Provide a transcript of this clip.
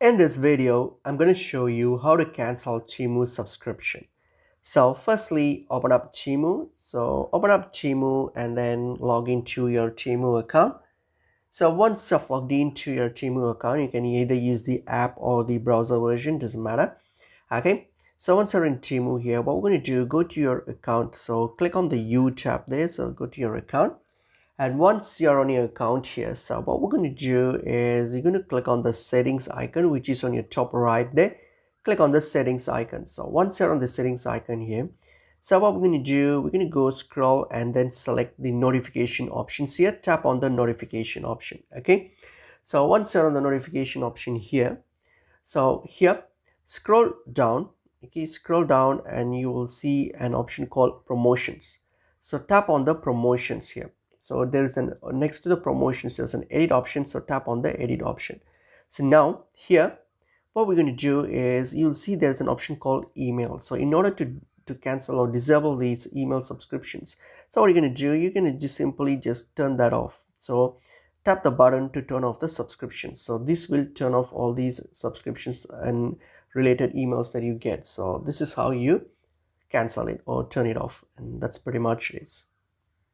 In this video, I'm going to show you how to cancel Temu subscription. So firstly, open up Temu. So open up Temu and then log into your Temu account. So once you've logged into your Temu account, you can either use the app or the browser version, doesn't matter. Okay. So once you're in Temu here, what we're going to do, go to your account. So click on the U tab there. So go to your account. And once you're on your account here, so what we're going to do is you're going to click on the settings icon, which is on your top right there. Click on the settings icon. So once you're on the settings icon here, so what we're going to do, we're going to go scroll and then select the notification options here. Tap on the notification option. Okay. So once you're on the notification option here, so here, scroll down. Okay, scroll down and you will see an option called promotions. So tap on the promotions here. So there's an next to the promotions there's an edit option, so tap on the edit option. So now here what we're going to do is you'll see there's an option called email. So in order to cancel or disable these email subscriptions, so what you're going to do, you're going to just simply just turn that off. So tap the button to turn off the subscription. So this will turn off all these subscriptions and related emails that you get. So this is how you cancel it or turn it off, and that's pretty much it.